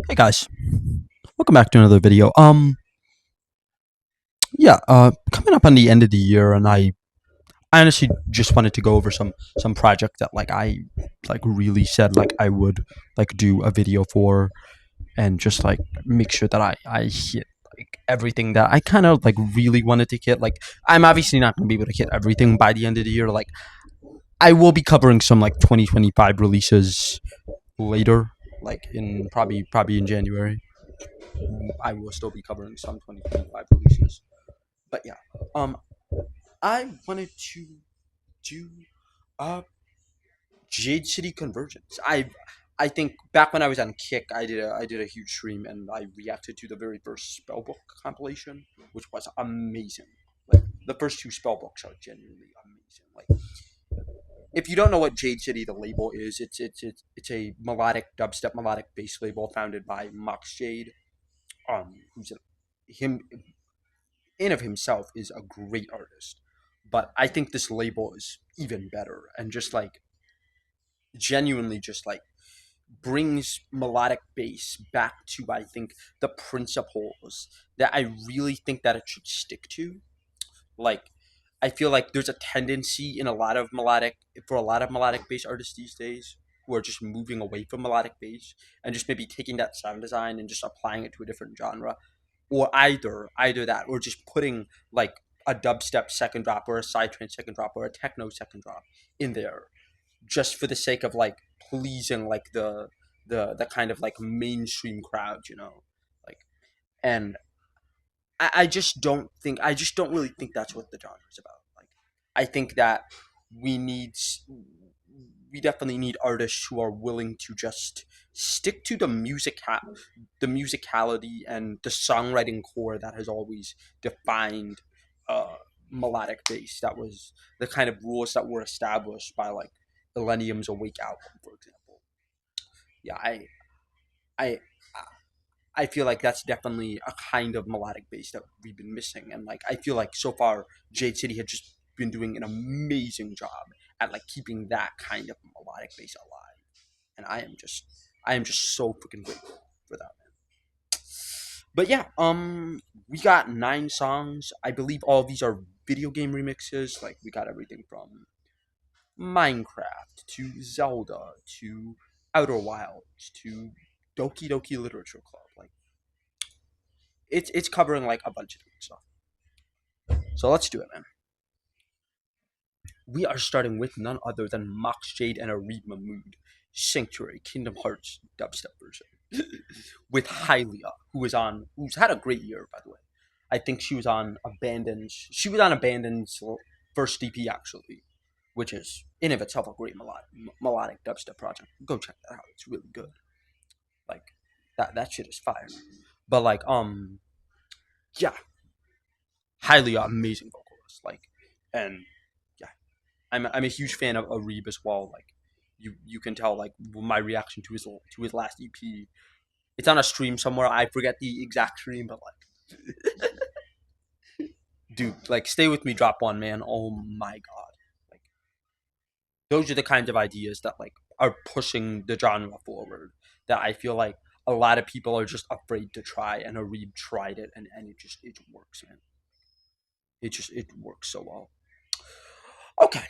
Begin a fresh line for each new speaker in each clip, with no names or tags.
Hey guys, welcome back to another video. Coming up on the end of the year, and I honestly just wanted to go over some project that I really said I would do a video for, and just make sure that I hit everything that I kind of really wanted to hit. I'm obviously not gonna be able to hit everything by the end of the year. I will be covering some 2025 releases later, in probably in January. I will still be covering some 2025 releases. But yeah, um, I wanted to do uh Jade City Convergence. I think back when I was on Kick, I did a huge stream and I reacted to the very first spellbook compilation, which was amazing. The first two spellbooks are genuinely amazing. If you don't know what Jade City, the label is, it's a melodic dubstep melodic bass label founded by Mox Jade, who's him in of himself is a great artist, but I think this label is even better and just genuinely just brings melodic bass back to I think the principles that I really think that it should stick to. Like I feel like there's a tendency in a lot of melodic bass artists these days who are just moving away from melodic bass and just maybe taking that sound design and just applying it to a different genre, or either that or just putting a dubstep second drop or a psytrance second drop or a techno second drop in there just for the sake of pleasing the kind of mainstream crowd, like. And I just don't really think that's what the genre is about. I think that we need we definitely need artists who are willing to just stick to the musicality and the songwriting core that has always defined uh, melodic bass. That was the kind of rules that were established by Millennium's Awake album, for example. Yeah, I I feel like that's definitely a kind of melodic bass that we've been missing, and I feel like so far Jade City had just been doing an amazing job at keeping that kind of melodic bass alive, and I am just so freaking grateful for that. But yeah, we got 9 songs. I believe all of these are video game remixes. We got everything from Minecraft to Zelda to Outer Wilds to Doki Doki Literature Club. It's covering a bunch of different stuff. So let's do it, man. We are starting with none other than Mox Jade and Areeb Mahmood, Sanctuary Kingdom Hearts dubstep version, with HYLIA, who's had a great year, by the way. I think she was on Abandon's first DP actually, which is in of itself a great melodic dubstep project. Go check that out; it's really good. Like that shit is fire. But yeah, highly amazing vocalist. And yeah, I'm a huge fan of Areeb as well. You can tell my reaction to his last EP. It's on a stream somewhere. I forget the exact stream, but dude, stay with me, drop one, man. Oh my god, like those are the kinds of ideas that are pushing the genre forward. That I feel like a lot of people are just afraid to try, and Areeb tried it, and it works, man. It works so well. Okay,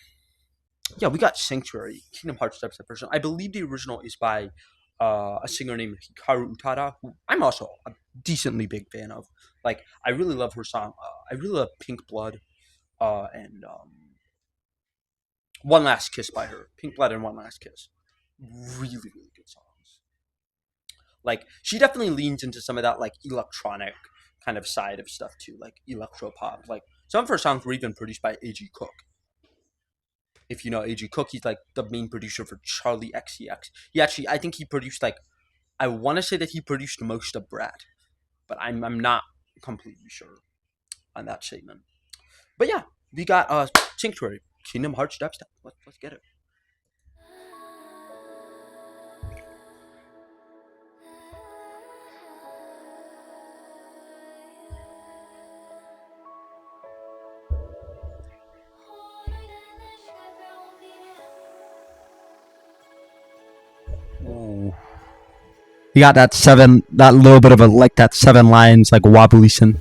yeah, we got Sanctuary, Kingdom Hearts dubstep version. I believe the original is by a singer named Hikaru Utada, who I'm also a decently big fan of. I really love her song. I really love Pink Blood, and One Last Kiss by her. Pink Blood and One Last Kiss. Really, really good songs. She definitely leans into some of that electronic kind of side of stuff too, like electro pop. Some of her songs were even produced by A.G. Cook. If you know A.G. Cook, he's the main producer for Charlie XCX. He actually, I think he produced I want to say that he produced most of Brat, but I'm not completely sure on that statement. But yeah, we got Sanctuary, Kingdom Hearts dubstep. Let's get it. Ooh. You got that seven, that little bit of a like that 7 lines like wobbly synth.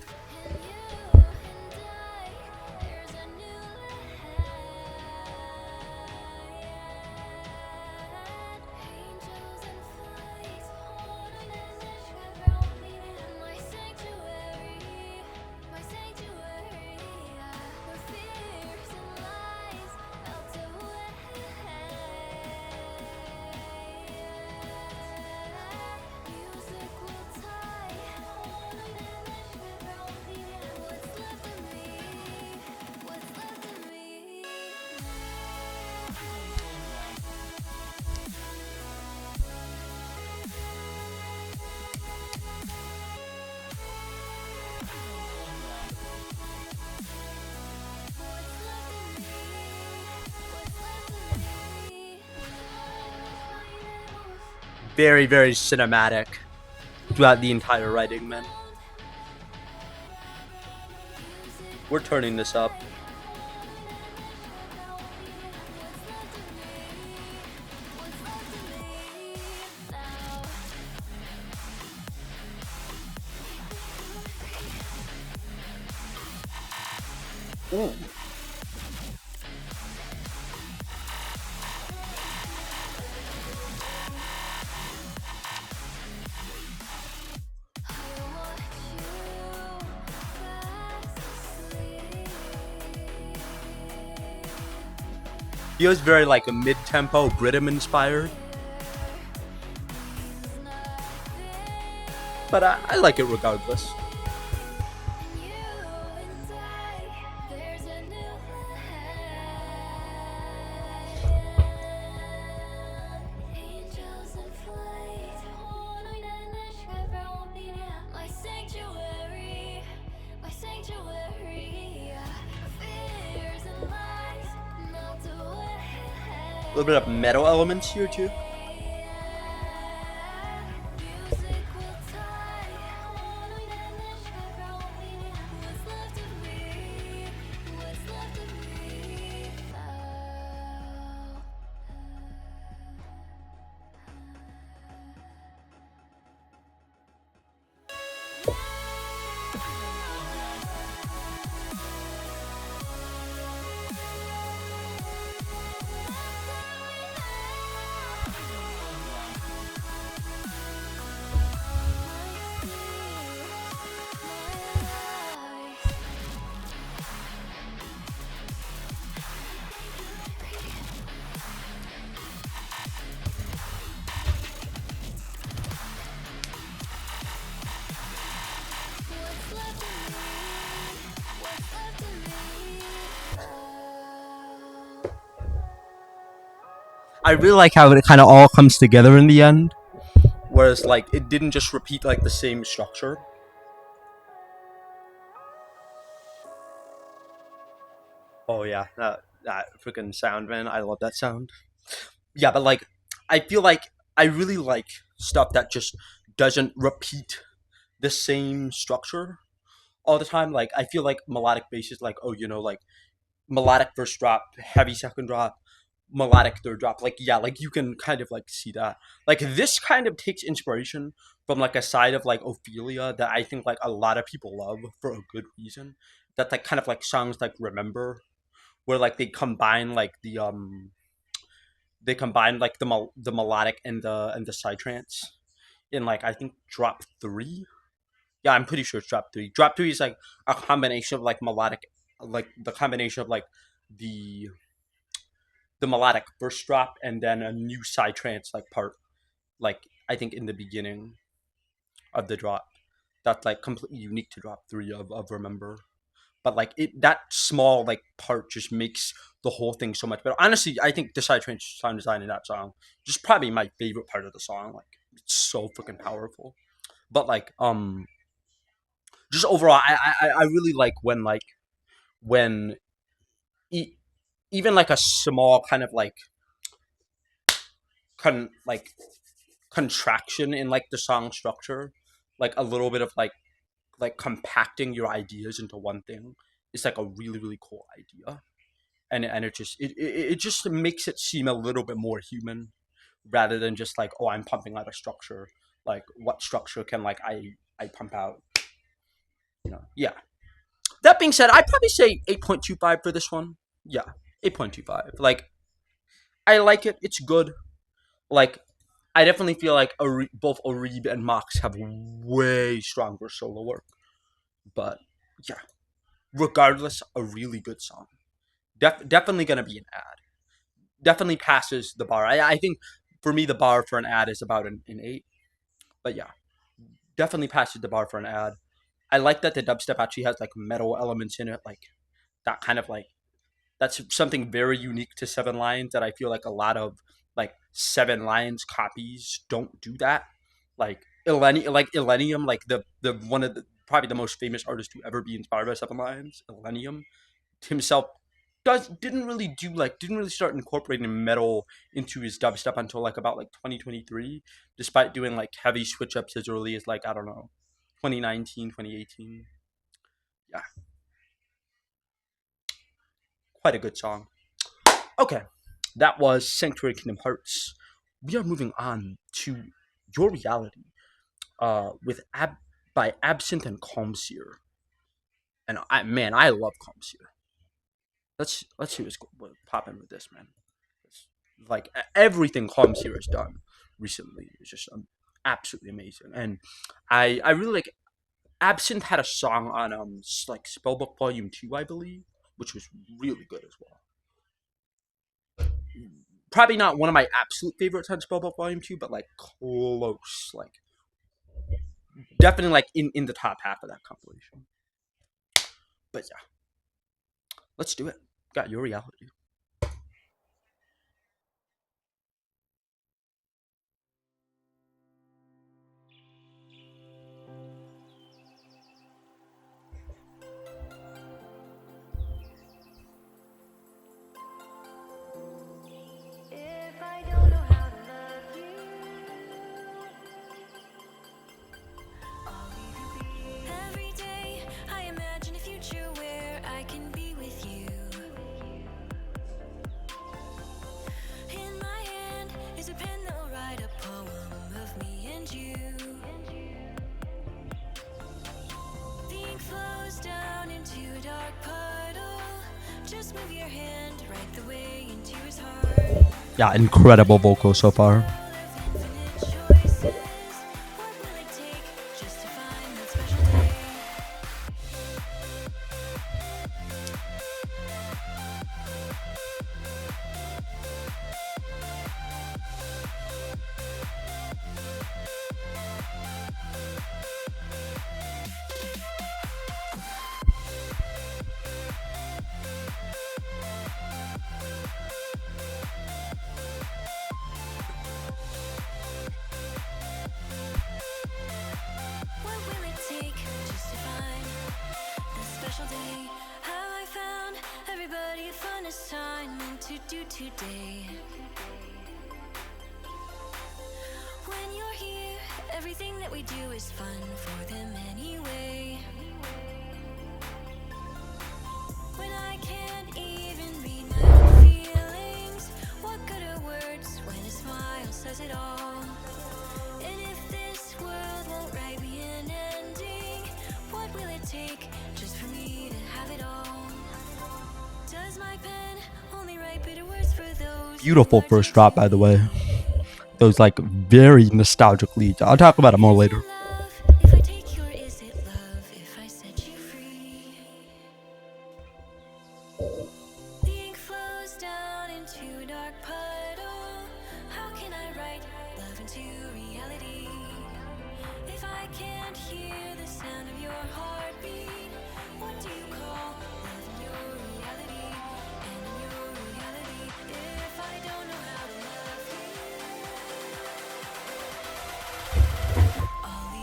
Very, very cinematic throughout the entire writing, man. We're turning this up. Ooh. Feels very like a mid-tempo Brittum inspired, but I like it regardless. A little bit of metal elements here too. I really like how it kind of all comes together in the end, whereas like it didn't just repeat like the same structure. Oh yeah, that freaking sound, man! I love that sound. Yeah, but like I feel like I really like stuff that just doesn't repeat the same structure all the time. Like I feel like melodic bass is like, oh, like melodic first drop, heavy second drop, melodic third drop. Like yeah, like you can kind of like see that. Like this kind of takes inspiration from like a side of like Ophelia that I think like a lot of people love for a good reason. That like kind of like songs like Remember, where like they combine like the melodic and the psytrance in like I think drop 3. Yeah, I'm pretty sure it's drop 3. Drop 3 is like a combination of like melodic, like the combination of like the the melodic first drop and then a new psytrance like part, like I think in the beginning of the drop. That's like completely unique to drop 3 of Remember. But like that small like part just makes the whole thing so much better. Honestly, I think the psytrance sound design in that song just probably my favorite part of the song. Like it's so freaking powerful. But like just overall, I really like when e- even like a small kind of like like contraction in like the song structure, like a little bit of like compacting your ideas into one thing is like a really really cool idea, and it just makes it seem a little bit more human rather than just like, oh, I'm pumping out a structure. like what structure can like I pump out, yeah. That being said, I'd probably say 8.25 for this one. Yeah, 8.25. Like I like it. It's good. Like I definitely feel like both Areeb and Mox have way stronger solo work. But yeah, regardless, a really good song. Definitely gonna be an ad. Definitely passes the bar. I think for me the bar for an ad is about an 8. But yeah, definitely passes the bar for an ad. I like that the dubstep actually has like metal elements in it, like that kind of like that's something very unique to Seven Lions that I feel like a lot of like Seven Lions copies don't do that. Like Illenium, like the one of the probably the most famous artist to ever be inspired by Seven Lions, Illenium himself didn't really start incorporating metal into his dubstep until like about like 2023, despite doing like heavy switch ups as early as like I don't know 2019, 2018. Yeah, quite a good song. Okay, that was Sanctuary Kingdom Hearts. We are moving on to Your Reality, with by Absinthe and Calmseer. And I love Calmseer. Let's see what's popping with this, man. Like everything Calmseer has done recently is just absolutely amazing, and I really like. Absinthe had a song on like Spellbook Volume 2, I believe, which was really good as well. Probably not one of my absolute favorites on Spellbook Volume 2, but like close. Like definitely like in the top half of that compilation. But yeah. Let's do it. Got Your Reality.
If I don't know how to love you, I'll leave you be. Every day I imagine a future where I can be with you. In my hand is a pen that will write a poem of me and you. The ink flows down into a dark puddle. Just move your hand right the way into his heart.
Yeah, incredible vocal so far.
What will it take just to find the special day? How I found everybody a fun assignment to do today. When you're here, everything that we do is fun for them anyway. When I can't even read my own feelings, what good are words when a smile says it all? And if this world won't write me an ending, what will it take just for me to have it all? Does my pen only write bitter words for those?
Beautiful first drop, by the way. Those like very nostalgic leads. I'll talk about it more later.
If I take your is it love if I set you free? The ink flows down into a dark puddle. How can I write love into reality? If I can't hear the sound of your heartbeat, what do you call love in your reality? And in your reality, if I don't know how to love you, I'll leave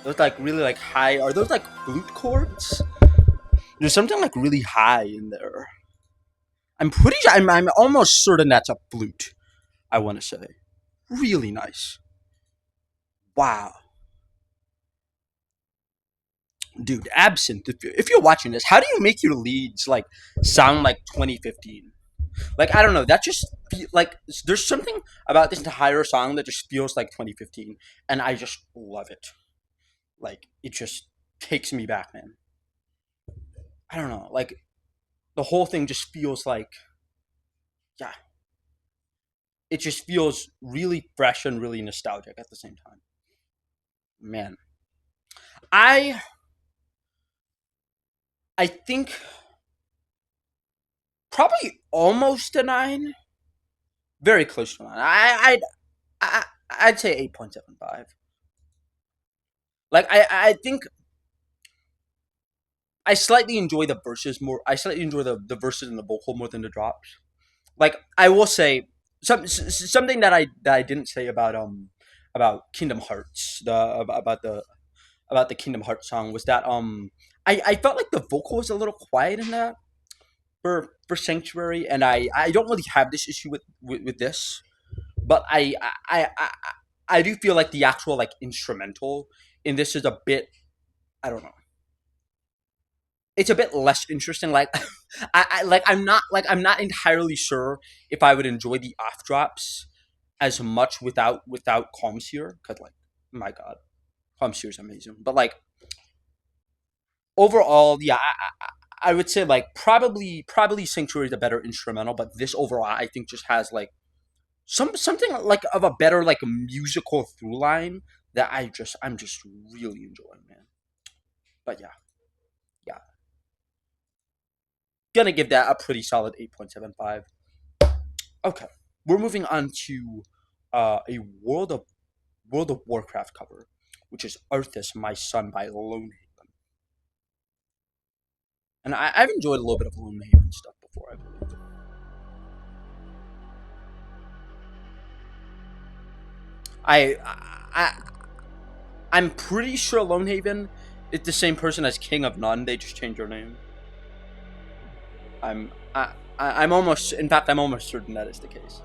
Those like really like high. Are those like flute chords? There's something like really high in there. I'm pretty sure. I'm almost certain that's a flute. I want to say, really nice. Wow, dude, Absinthe. If you're watching this, how do you make your leads like sound like 2015? Like I don't know. That just like there's something about this entire song that just feels like 2015, and I just love it. Like it just takes me back, man. I don't know. Like the whole thing just feels like, yeah, it just feels really fresh and really nostalgic at the same time. Man, I I think probably almost a 9, very close to 9. I'd say 8.75. Like I think I slightly enjoy the verses more. I slightly enjoy the verses and the vocal more than the drops. Like I will say something that I didn't say about Kingdom Hearts, about the Kingdom Hearts song, was that I felt like the vocal was a little quiet in that for Sanctuary, and I don't really have this issue with this, but I do feel like the actual like instrumental in this is a bit, I don't know, it's a bit less interesting. Like I'm not entirely sure if I would enjoy the off drops as much without Calmseer, because like my god, Calmseer is amazing. But like overall, yeah, I would say like probably Sanctuary is a better instrumental, but this overall I think just has like something like of a better like musical through line that I'm just really enjoying, man. But yeah, yeah, gonna give that a pretty solid 8.75. Okay, we're moving on to a World of Warcraft cover, which is Arthas, My Son by Lonehaven. And I've enjoyed a little bit of Lonehaven stuff before, I believe. I I I'm pretty sure Lonehaven is the same person as King of None. They just changed their name. I'm I, I'm almost, in fact, I'm almost certain that is the case.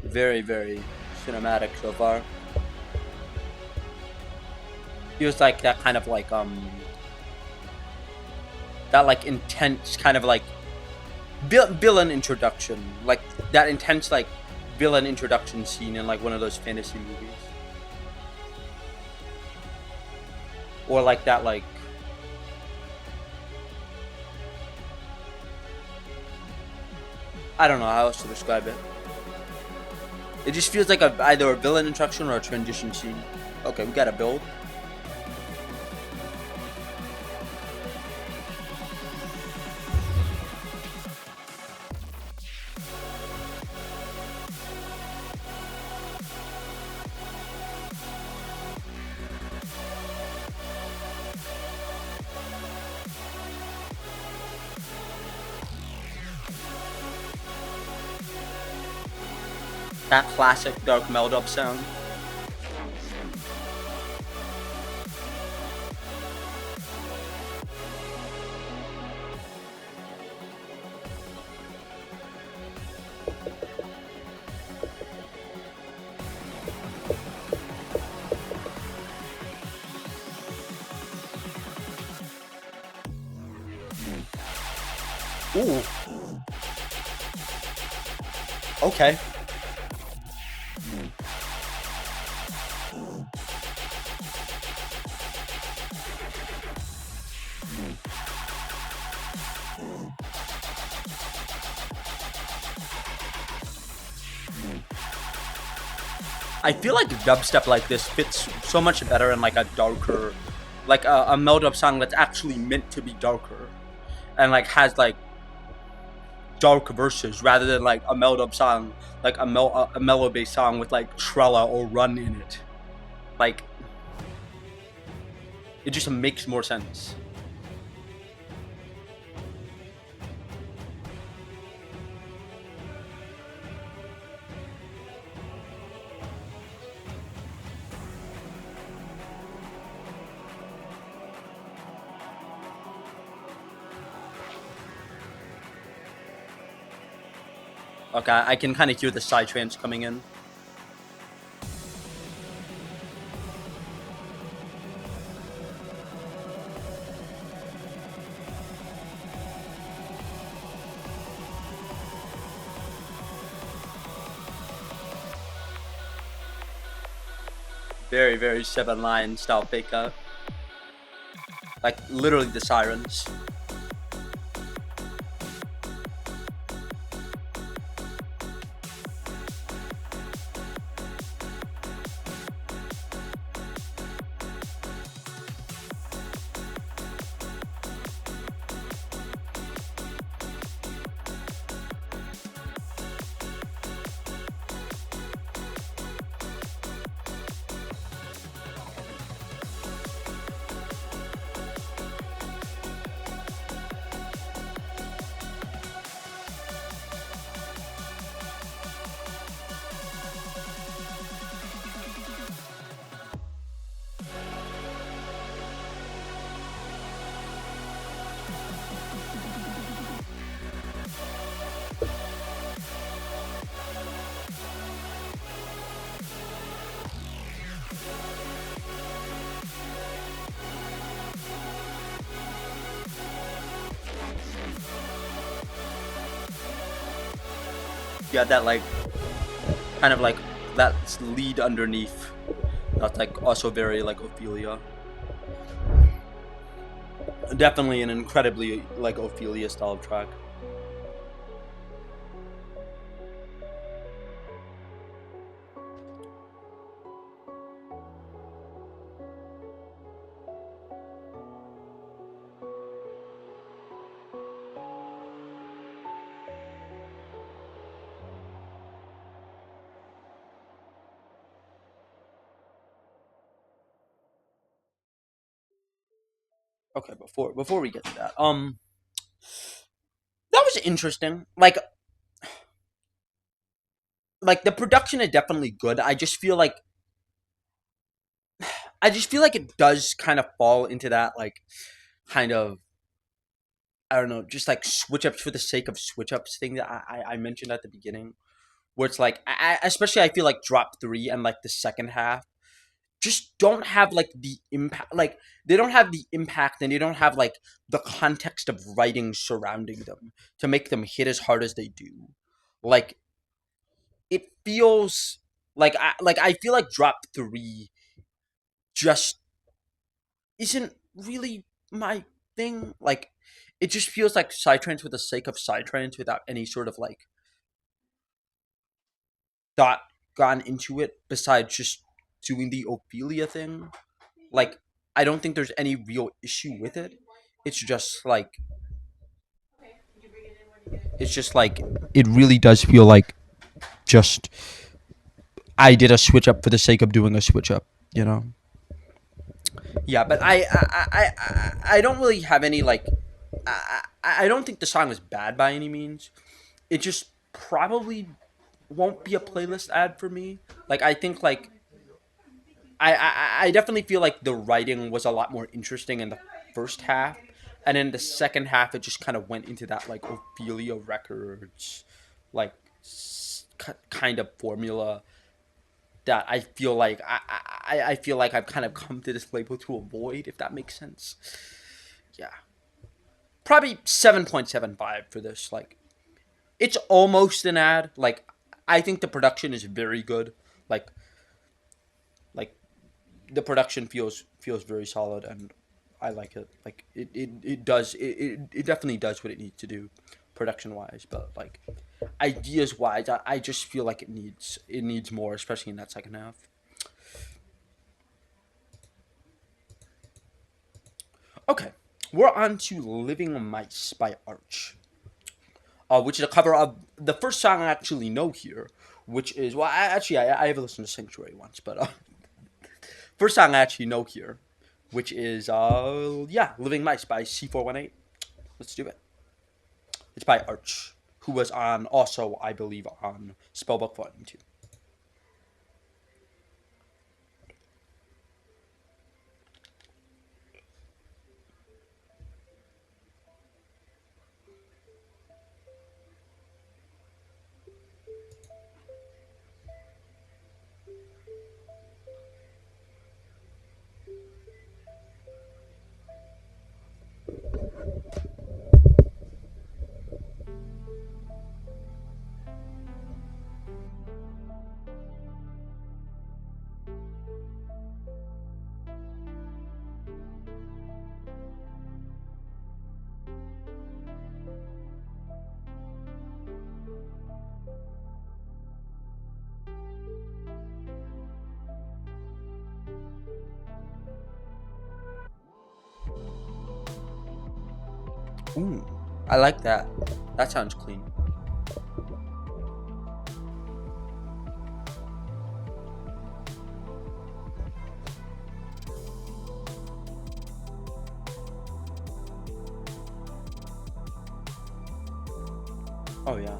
Very, very cinematic so far. Feels like that kind of like that like intense kind of like villain introduction, like that intense like villain introduction scene in like one of those fantasy movies, or like that like I don't know how else to describe it. It just feels like either a villain introduction or a transition scene. Okay, we got a build. That classic dark meld up sound. Ooh. Okay. I feel like dubstep like this fits so much better in like a darker, like a mellow song that's actually meant to be darker, and like has like dark verses rather than like a mellow song, like a mellow bass song with like Trella or Run in it. Like it just makes more sense. Okay, I can kind of hear the psytrance coming in. Very, very 7-line style fake out. Like literally the sirens. You had that like kind of like that lead underneath. That's like also very like Ophelia. Definitely an incredibly like Ophelia style track. Okay, before we get to that, that was interesting. Like the production is definitely good. I just feel like it does kind of fall into that like kind of I don't know, just like switch ups for the sake of switch ups thing that I mentioned at the beginning, where it's like especially I feel like drop three and like the second half just don't have like the impact, like they don't have the impact and they don't have like the context of writing surrounding them to make them hit as hard as they do. Like it feels like I feel like drop three just isn't really my thing. Like it just feels like psytrance for the sake of psytrance without any sort of like thought gone into it besides just doing the Ophelia thing. Like I don't think there's any real issue with it. It's just like it really does feel like just I did a switch up for the sake of doing a switch up, you know. Yeah, but I don't really have any like I don't think the song is bad by any means. It just probably won't be a playlist ad for me. Like I think like I definitely feel like the writing was a lot more interesting in the first half, and in the second half it just kind of went into that like Ophelia Records, like kind of formula that I feel like I feel like I've kind of come to this label to avoid, if that makes sense. Yeah, probably 7.75 for this. Like it's almost an ad. Like I think the production is very good. Like like the production feels very solid and I like it. Like it definitely does what it needs to do. production wise, but like ideas wise, I just feel like it needs more, especially in that second half. Okay, we're on to "Living Mice" by Arch, which is a cover of the first song I actually know here, which is well, I have listened to Sanctuary once, but first song I actually know here, which is "Living Mice" by C418. Let's do it. It's by Arch, who was on also I believe on Spellbook Volume 2. Ooh, I like that. That sounds clean. Oh yeah.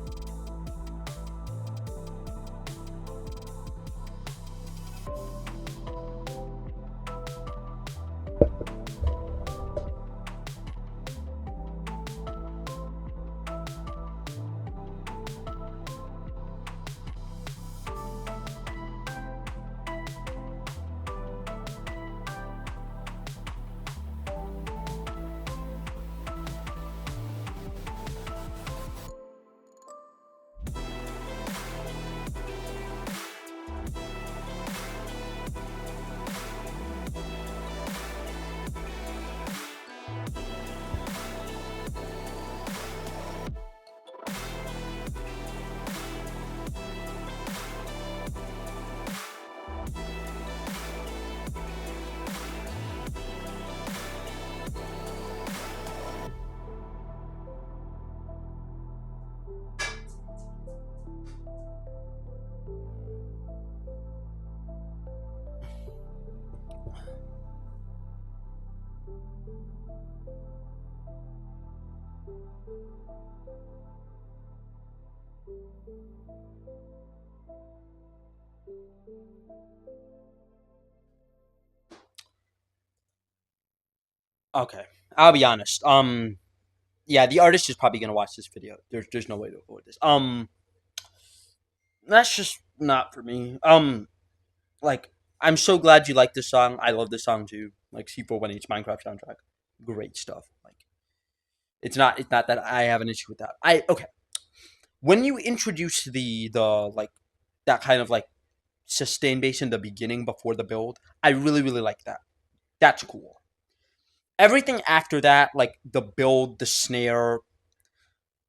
Okay, I'll be honest. Yeah, the artist is probably gonna watch this video. There's no way to avoid this. That's just not for me. Like I'm so glad you like this song. I love this song too. Like C418's Minecraft soundtrack, great stuff. Like it's not that I have an issue with that. I okay. When you introduce the like that kind of like sustain bass in the beginning before the build, I really like that. That's cool. Everything after that, like the build, the snare,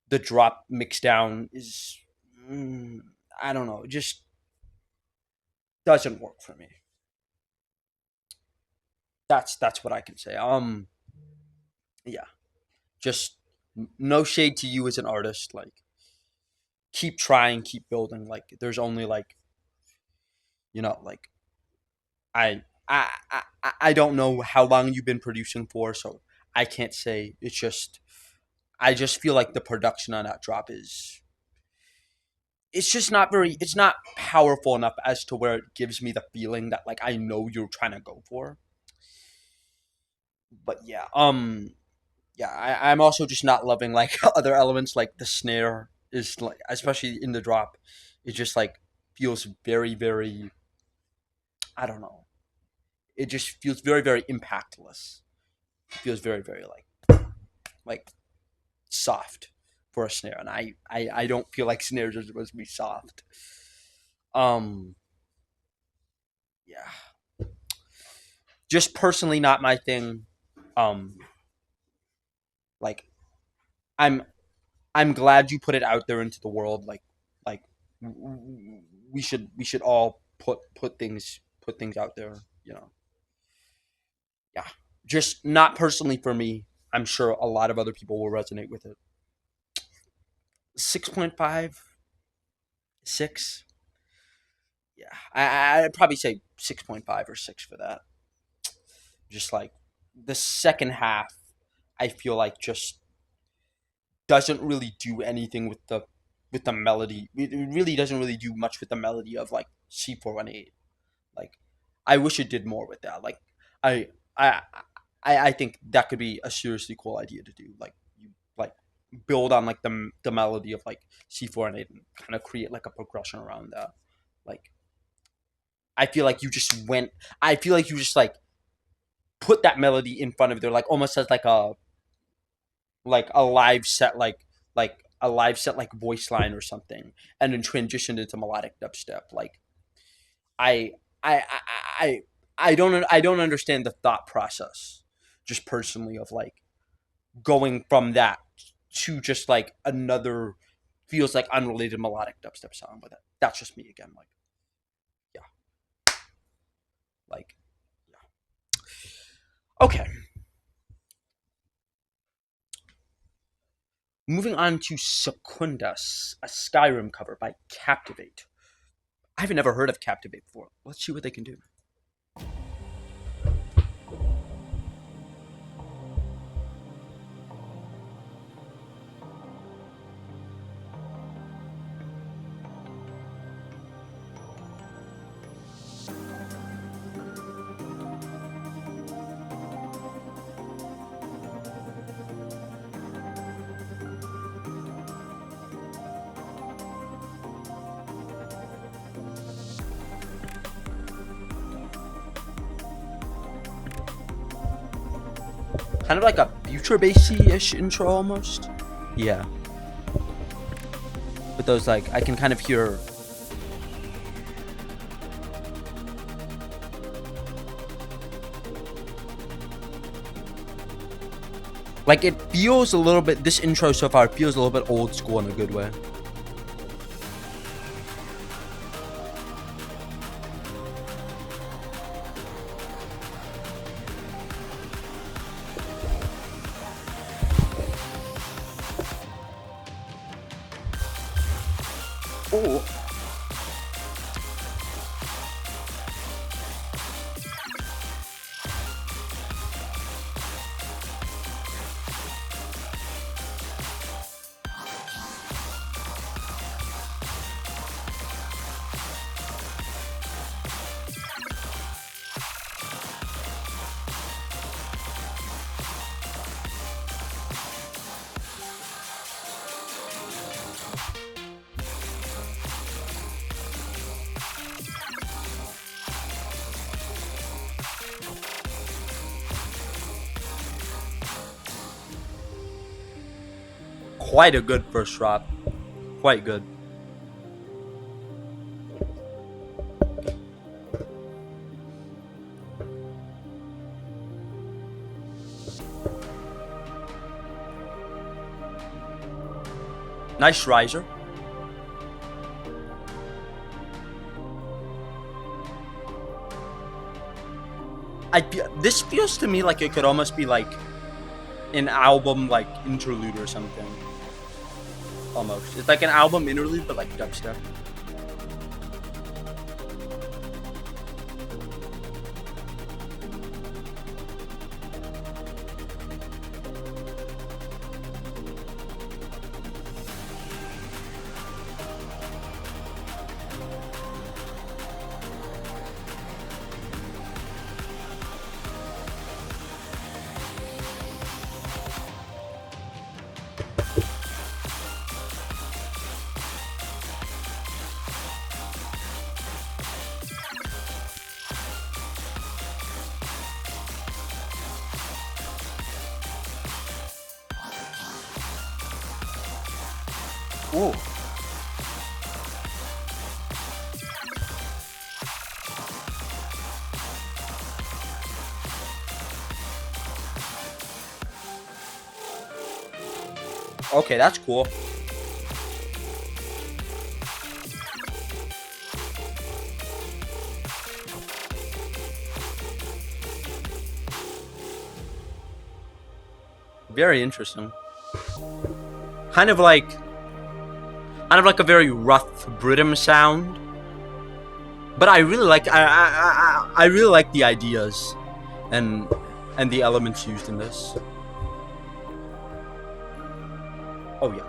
the drop mix down is mm, I don't know, it just doesn't work for me. That's what I can say. Yeah, just no shade to you as an artist. Like keep trying, keep building. Like there's only like like I don't know how long you've been producing for, so I can't say. It's just I just feel like the production on that drop is it's just not very it's not powerful enough as to where it gives me the feeling that like I know you're trying to go for. But yeah, I'm also just not loving like other elements like the snare is like especially in the drop, it just like feels very I don't know. It just feels very impactless. It feels very like soft for a snare, and I don't feel like snares are supposed to be soft. Um, yeah, just personally not my thing. Um, like I'm I'm glad you put it out there into the world. Like we should all put things out there. You know, yeah. Just not personally for me. I'm sure a lot of other people will resonate with it. 6.5, 6. Yeah, I'd probably say 6.5 or 6 for that. Just like the second half, I feel like just doesn't really do anything with the melody. It really doesn't really do much with the melody of like C418. Like, I wish it did more with that. Like, I I I think that could be a seriously cool idea to do. Like, you like build on like the melody of like C418 and kind of create like a progression around that. Like, I feel like you just went. I feel like you just like put that melody in front of there, like almost as like a live set, like a live set, like voice line or something, and then transitioned into melodic dubstep. Like, I I I I I don't understand the thought process, just personally, of like going from that to just like another feels like unrelated melodic dubstep sound. But that's just me again. Like, yeah, like, yeah. Okay. Moving on to Secunda, a Skyrim cover by Captivate. I haven't ever heard of Captivate before. Let's see what they can do. Kind of like a future bassy-ish intro almost. Yeah. With those, like, I can kind of hear. Like, it feels a little bit, this intro so far feels a little bit old school in a good way. Oh. Quite a good first drop. Quite good. Nice riser. This feels to me like it could almost be like an album like interlude or something. Almost. It's like an album interlude, but like dubstep. Ooh. Okay, that's cool. Very interesting. Kind of like a very rough Brittum sound. But I really like I really like the ideas and the elements used in this. Oh yeah.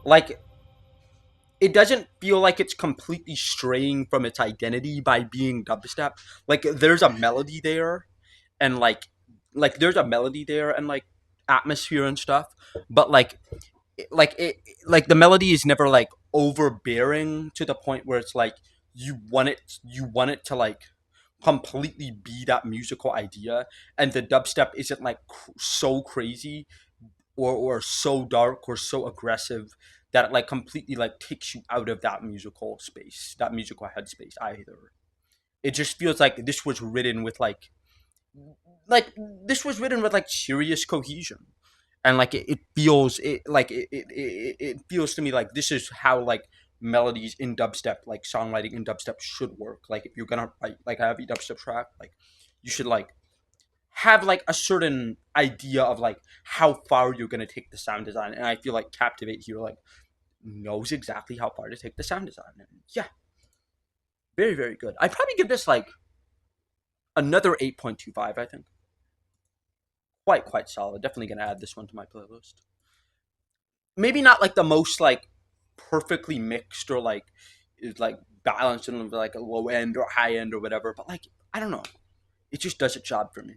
Like, it doesn't feel like it's completely straying from its identity by being dubstep. Like, there's a melody there, and like there's a melody there and like atmosphere and stuff. But like the melody is never like overbearing to the point where it's like you want it to like completely be that musical idea, and the dubstep isn't like so crazy or so dark or so aggressive that it like completely like takes you out of that musical space, that musical headspace either. It just feels like this was written with like serious cohesion, and like it feels it feels to me like this is how like melodies in dubstep, like songwriting in dubstep, should work. Like, if you're gonna write like a heavy dubstep track, like you should like have like a certain idea of like how far you're gonna take the sound design, and I feel like Captivate here like knows exactly how far to take the sound design. And yeah, very very good. I'd probably give this like another 8.25. I think quite solid. Definitely gonna add this one to my playlist. Maybe not like the most like perfectly mixed or like is like balanced in like a low end or high end or whatever, but like I don't know, it just does its job for me.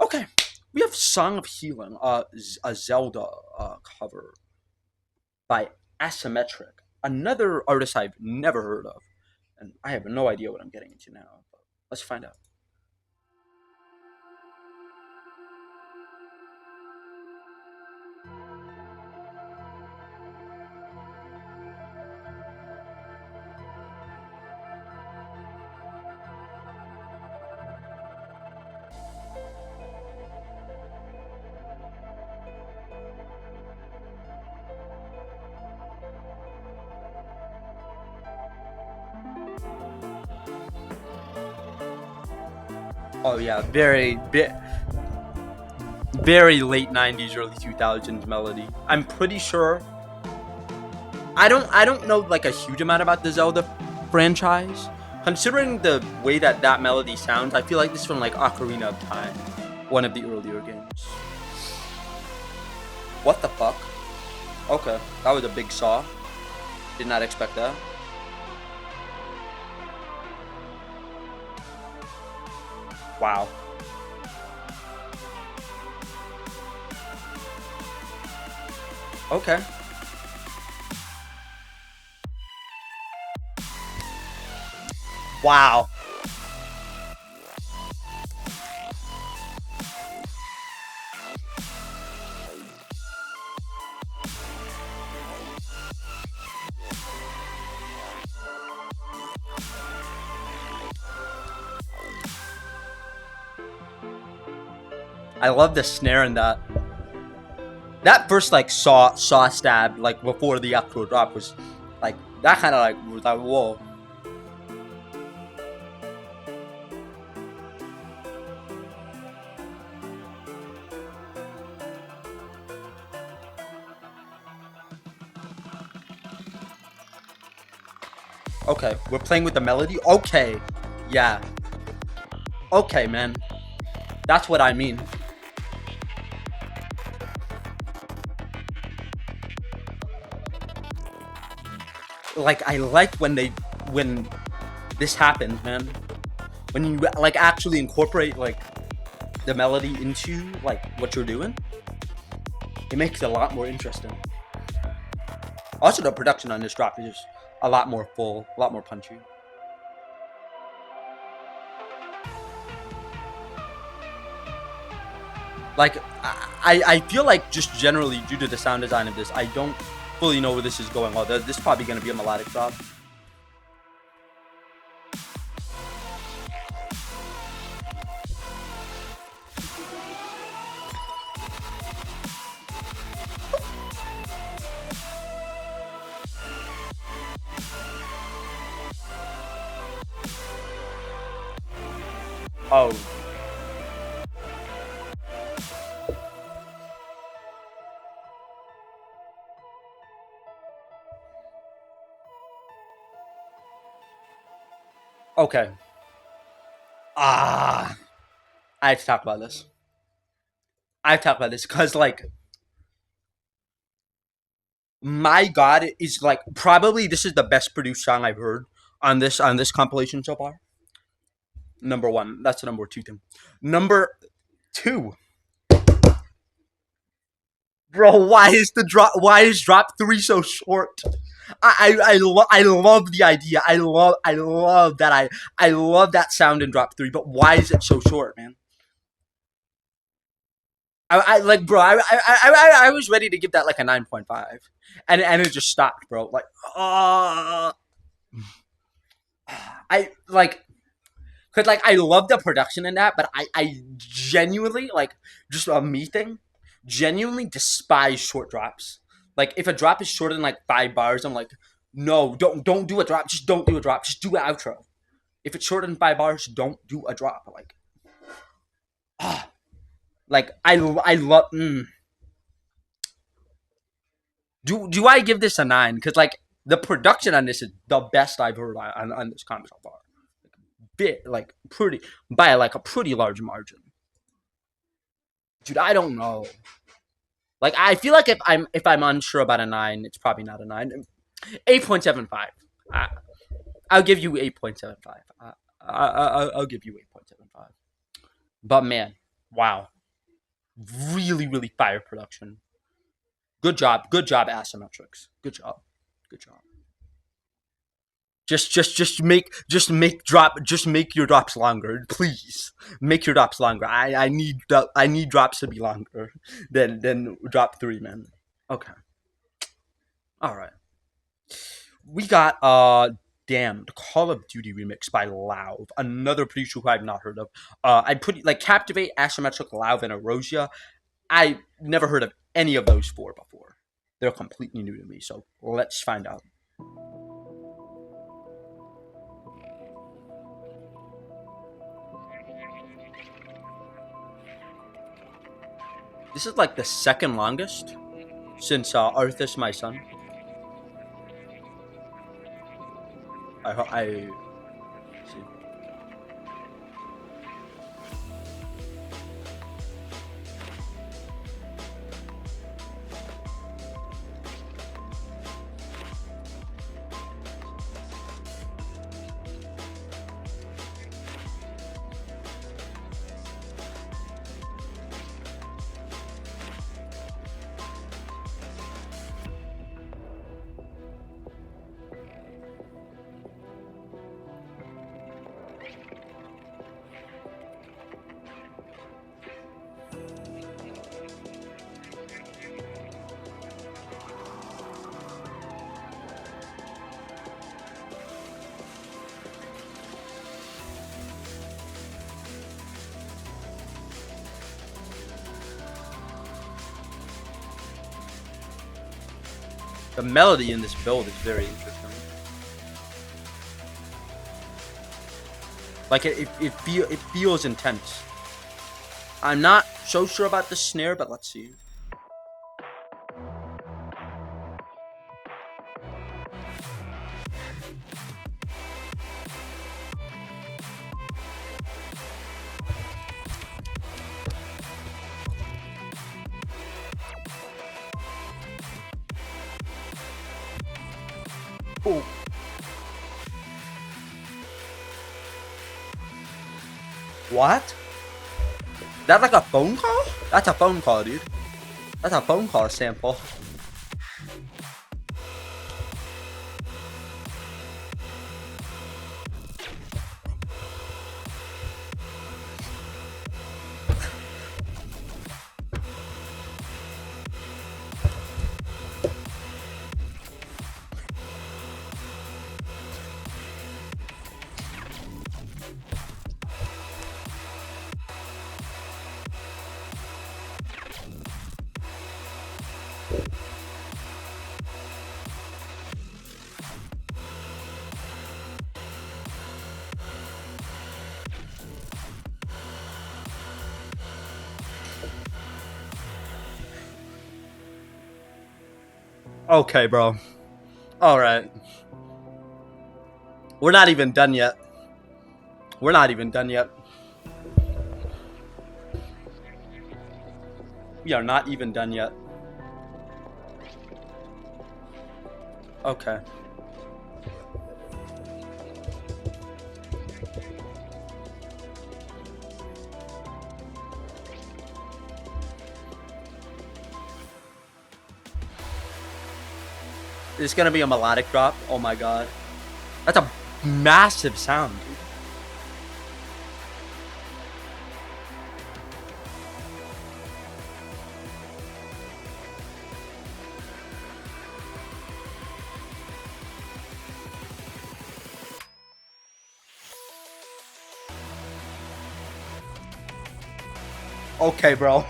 Okay, we have Song of Healing, a Zelda cover by Asymmetrick, another artist I've never heard of, and I have no idea what I'm getting into now. But let's find out. Oh yeah, very late '90s, early 2000s melody. I'm pretty sure. I don't know like a huge amount about the Zelda franchise. Considering the way that that melody sounds, I feel like this is from like Ocarina of Time, one of the earlier games. What the fuck? Okay, that was a big saw. Did not expect that. Wow. Okay. Wow. I love the snare in that. That first like saw stab like before the actual drop was like that kind of like was like whoa. Okay, we're playing with the melody. Okay, yeah. Okay, man. That's what I mean. Like, I like when this happens, man. When you like actually incorporate like the melody into like what you're doing, it makes it a lot more interesting. Also, the production on this drop is just a lot more full, a lot more punchy. Like, I feel like just generally due to the sound design of this, I don't fully know where this is going. Well, this is probably going to be a melodic drop. Oh. Okay. I have to talk about this. I have to talk about this because, like, my God, is like probably this is the best produced song I've heard on this compilation so far. Number one, that's the number two thing. Number two, bro, why is the drop? Why is drop three so short? I love the idea. I love that I love that sound in drop three. But why is it so short, man? I like, bro. I was ready to give that like a 9.5, and it just stopped, bro. Like, I like. Cause like I love the production in that, but I genuinely like just a me thing. Genuinely despise short drops. Like if a drop is shorter than like 5 bars, I'm like, no, don't do a drop. Just don't do a drop. Just do an outro. If it's shorter than 5 bars, don't do a drop. Like I love. Do I give this a 9? Because like the production on this is the best I've heard on this comic so far. Bit like pretty by like a pretty large margin. Dude, I don't know. Like I feel like if I'm unsure about a 9, it's probably not a 9. 8.75. I'll give you 8.75. I'll give you 8.75. But man, wow, really fire production. Good job, Asymmetrics. Good job. Just make your drops longer, please. Make your drops longer. I need drops to be longer than drop 3, man. Okay. All right. We got Damned Call of Duty remix by Louv, another producer who I've not heard of. I put like Captivate, Asymmetrick, Louv, and Erosia. I never heard of any of those 4 before. They're completely new to me. So let's find out. This is like the second longest since Arthas, my son. I see. The melody in this build is very interesting. Like it feels intense. I'm not so sure about the snare, but let's see. Oh. What? That like a phone call? That's a phone call, dude. That's a phone call sample. Okay, bro. All right. We're not even done yet. We're not even done yet. We are not even done yet. Okay. It's gonna be a melodic drop. Oh my god. That's a massive sound, dude. Okay, bro.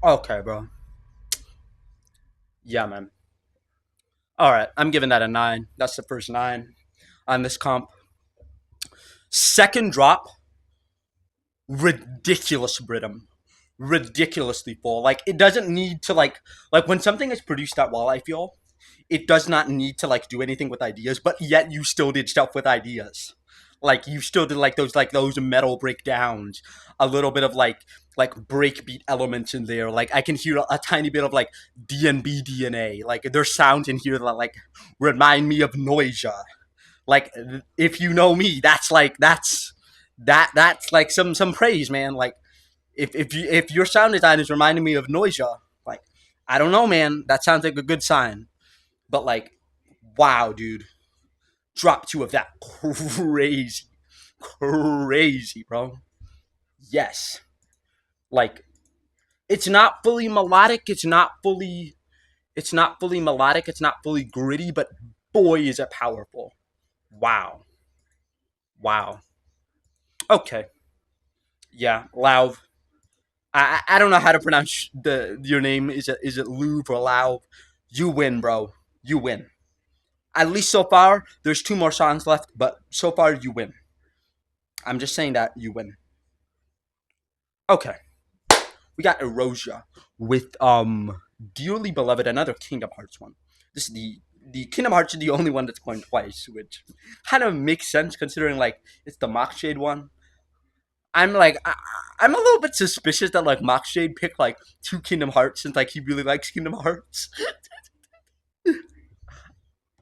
Okay, bro. Yeah, man. All right, I'm giving that a 9. That's the first 9 on this comp. Second drop, ridiculous Brittum. Ridiculously full. Like, it doesn't need to, like when something is produced that well, I feel, it does not need to, like, do anything with ideas, but yet you still did stuff with ideas. Like, you still did, like those metal breakdowns, a little bit of, like breakbeat elements in there. Like, I can hear a tiny bit of, like, DNB DNA. Like, there's sounds in here that, like, remind me of Noisia. Like, if you know me, that's like some praise, man. Like, if your sound design is reminding me of Noisia, like, I don't know, man. That sounds like a good sign. But, like, wow, dude. Drop 2 of that. Crazy. Crazy, bro. Yes. Like, it's not fully melodic, melodic, it's not fully gritty, but boy is it powerful. Wow. Wow. Okay. Yeah, Louv. I don't know how to pronounce your name. Is it Louv or Louv? You win, bro. You win. At least so far, there's 2 more songs left, but so far you win. I'm just saying that you win. Okay. We got Erosia with Dearly Beloved, another Kingdom Hearts one. This is the Kingdom Hearts is the only one that's going twice, which kind of makes sense considering, like, it's the Mockshade one. I'm a little bit suspicious that, like, Mockshade picked, like, 2 Kingdom Hearts since, like, he really likes Kingdom Hearts.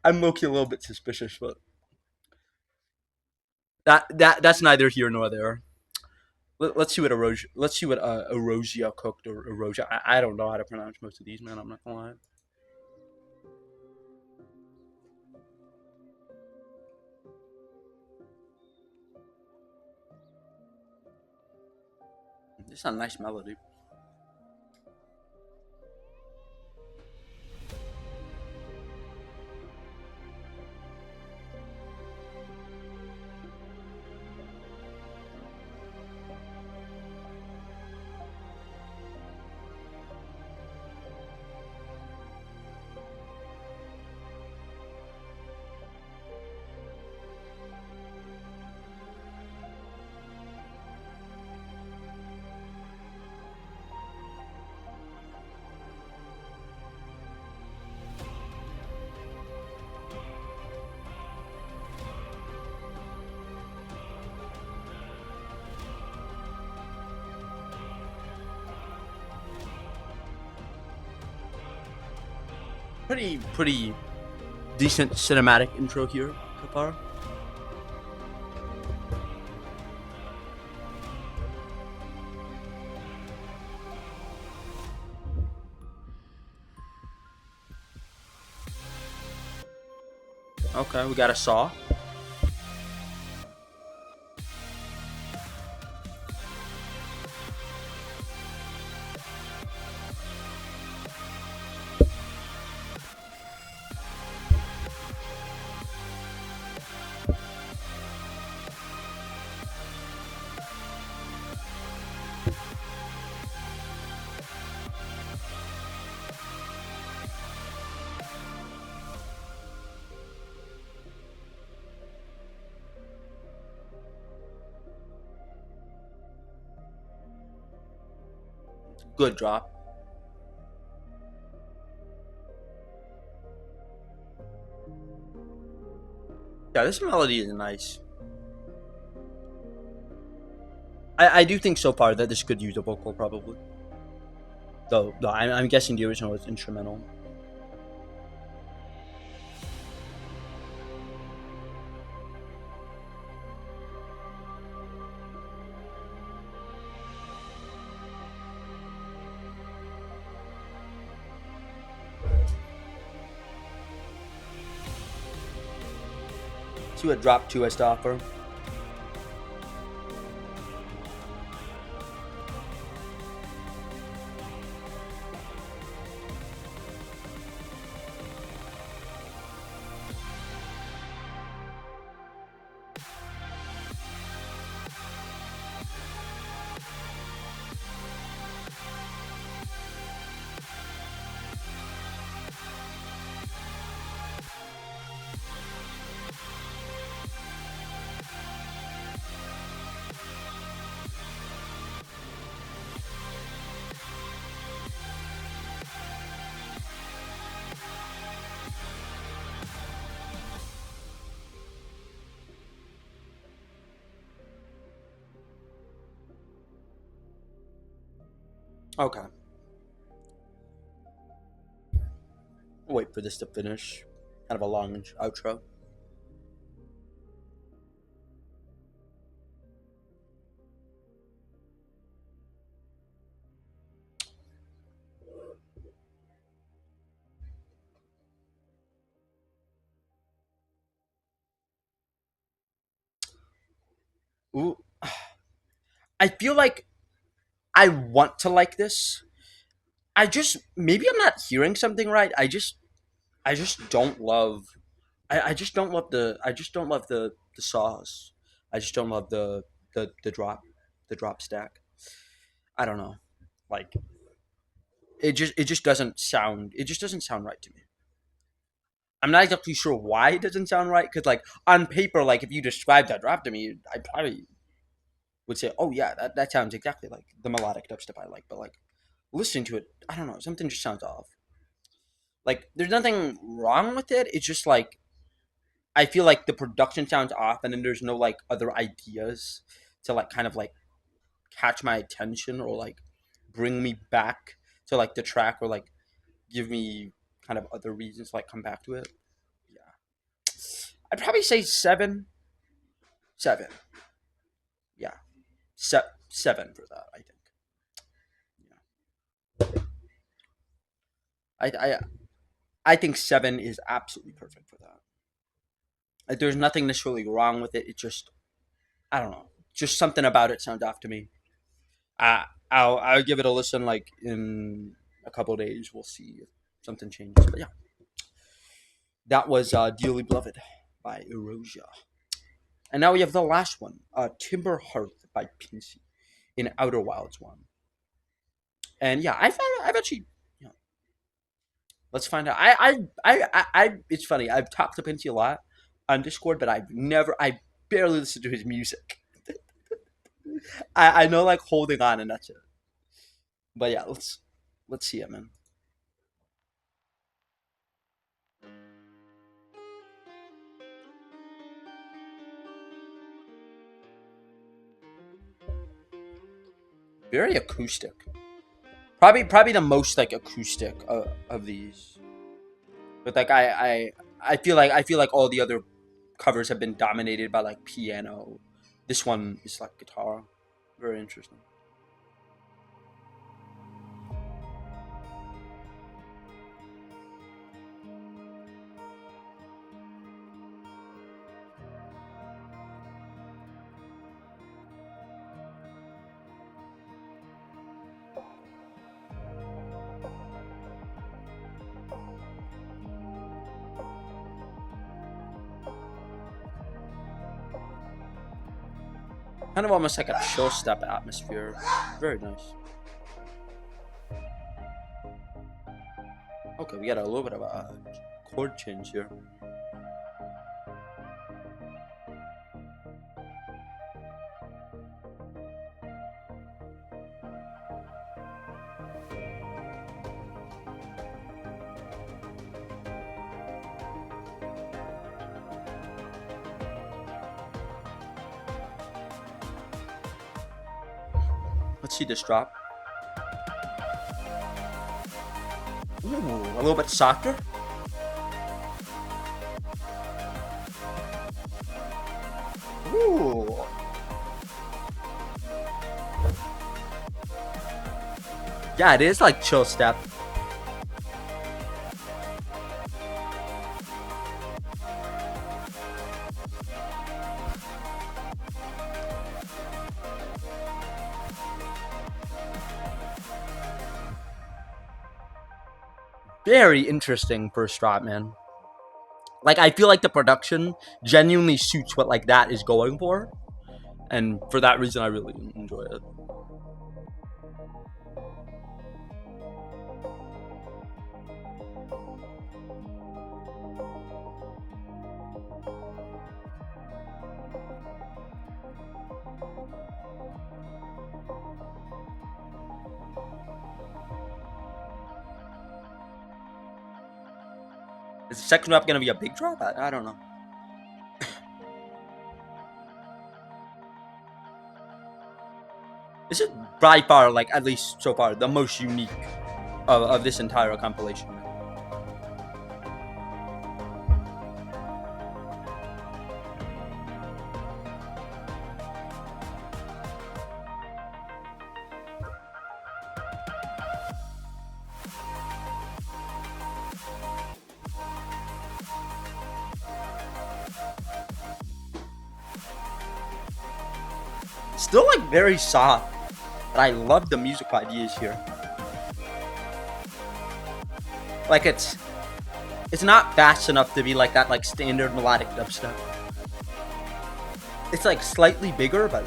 I'm low-key a little bit suspicious, but that's neither here nor there. Let's see what Erosia. Let's see what Erosia cooked or Erosia. I don't know how to pronounce most of these, man. I'm not gonna lie. This is a nice melody. Pretty decent cinematic intro here so far. Okay, we got a saw. Good drop. Yeah, this melody is nice. I do think so far that this could use a vocal probably. Though I'm guessing the original is instrumental. See what drop 2 has to offer. Okay. Wait for this to finish. Kind of a long outro. Ooh. I feel like I want to like this. I just maybe I'm not hearing something right. I just don't love I just don't love the saws. I just don't love the drop stack. I don't know. Like it just doesn't sound right to me. I'm not exactly sure why it doesn't sound right because like on paper, like if you described that drop to me, I probably would say, oh yeah, that sounds exactly like the melodic dubstep I like. But like listening to it, I don't know, something just sounds off. Like there's nothing wrong with it. It's just like I feel like the production sounds off, and then there's no like other ideas to like kind of like catch my attention or like bring me back to like the track or like give me kind of other reasons to like come back to it. Yeah, I'd probably say seven, seven. Yeah, seven for that. I think. Yeah, I I think seven is absolutely perfect for that. Like, there's nothing necessarily wrong with it. It's just I don't know. Just something about it sounds off to me. I'll give it a listen like in a couple of days. We'll see if something changes. But yeah, that was Dearly Beloved by Erosia. And now we have the last one, Timber Hearth by Pinsy in Outer Wilds one. And yeah, I've actually you know, let's find out. It's funny. I've talked to Pinsy a lot on Discord, but I barely listen to his music. I know like Holding On and that's it. But yeah, let's see it, man. Very acoustic. Probably the most like acoustic of these. But like I feel like all the other covers have been dominated by like piano. This one is like guitar. Very interesting. Kind of almost like a chill step atmosphere. Very nice. Okay, we got a little bit of a chord change here. Let's see this drop. Ooh, a little bit softer. Ooh. Yeah, it is like chill step. Very interesting first drop, man. Like, I feel like the production genuinely suits what like that is going for, and for that reason, I really enjoy it. Is the second drop gonna be a big drop? I don't know. This is by far, like, at least so far, the most unique of this entire compilation. Still, like, very soft, but I love the musical ideas here. Like, it's not fast enough to be like that, like, standard melodic dubstep. It's like slightly bigger, but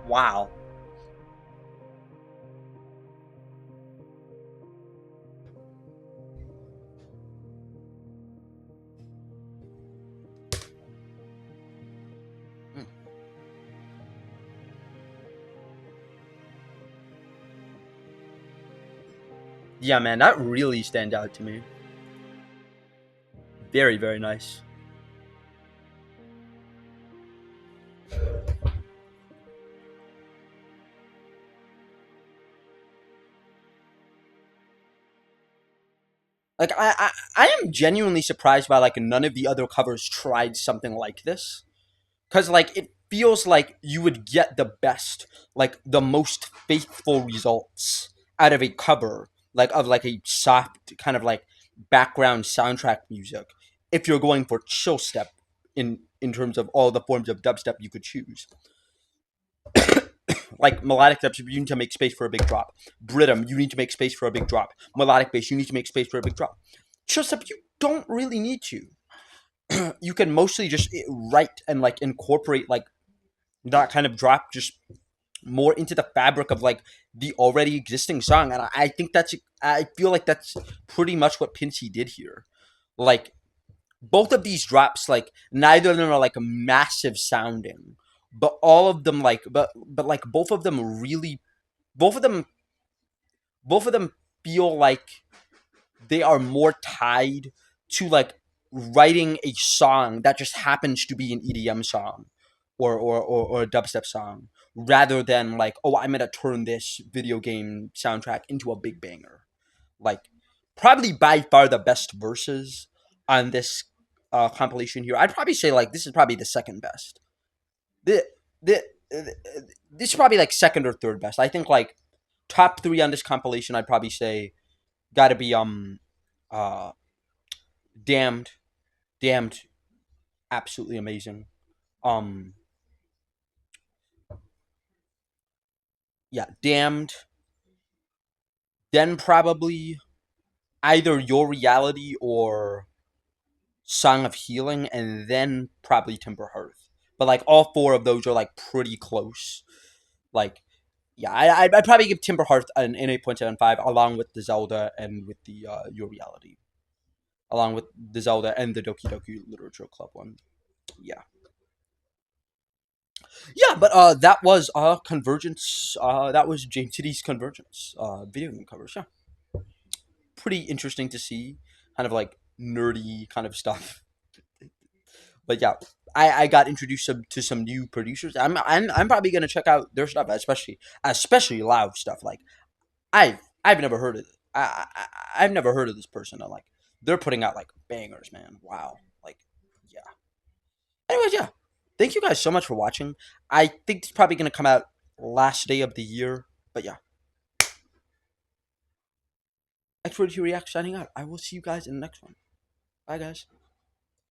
wow. Yeah, man, that really stands out to me. Very, very nice. Like, I am genuinely surprised by, like, none of the other covers tried something like this. Because, like, it feels like you would get the best, like, the most faithful results out of a cover, like, of, like, a soft kind of, like, background soundtrack music if you're going for chill step in terms of all the forms of dubstep you could choose. Like, melodic dubstep, you need to make space for a big drop. Rhythm, you need to make space for a big drop. Melodic bass, you need to make space for a big drop. Chill step, you don't really need to. You can mostly just write and, like, incorporate, like, that kind of drop just more into the fabric of, like, the already existing song. And I think I feel like that's pretty much what Pinsy did here. Like, both of these drops, like, neither of them are, like, massive sounding, but all of them, like, but like, both of them really, both of them feel like they are more tied to, like, writing a song that just happens to be an EDM song or a dubstep song, rather than, like, oh, I'm gonna turn this video game soundtrack into a big banger. Like, probably by far the best verses on this compilation here. I'd probably say, like, this is probably the second best. The, the, this is probably, like, second or third best. I think, like, top three on this compilation, I'd probably say gotta be uh damned, damned, absolutely amazing. Um, yeah, damned. Then probably either Your Reality or Song of Healing, and then probably Timber Hearth. But, like, all four of those are, like, pretty close. Like, yeah, I'd probably give Timber Hearth an 8.75, along with the Zelda and with the Your Reality, along with the Zelda and the Doki Doki Literature Club one. Yeah. Yeah, but that was Convergence. That was James City's Convergence video game covers. Yeah, pretty interesting to see, kind of like nerdy kind of stuff. But yeah, I got introduced to some new producers. I'm probably gonna check out their stuff, especially Louv stuff. Like I've never heard of it. I've never heard of this person. And like they're putting out like bangers, man. Wow. Like yeah. Anyways, yeah. Thank you guys so much for watching. I think it's probably gonna come out last day of the year. But yeah. X-Rated React signing out. I will see you guys in the next one. Bye guys.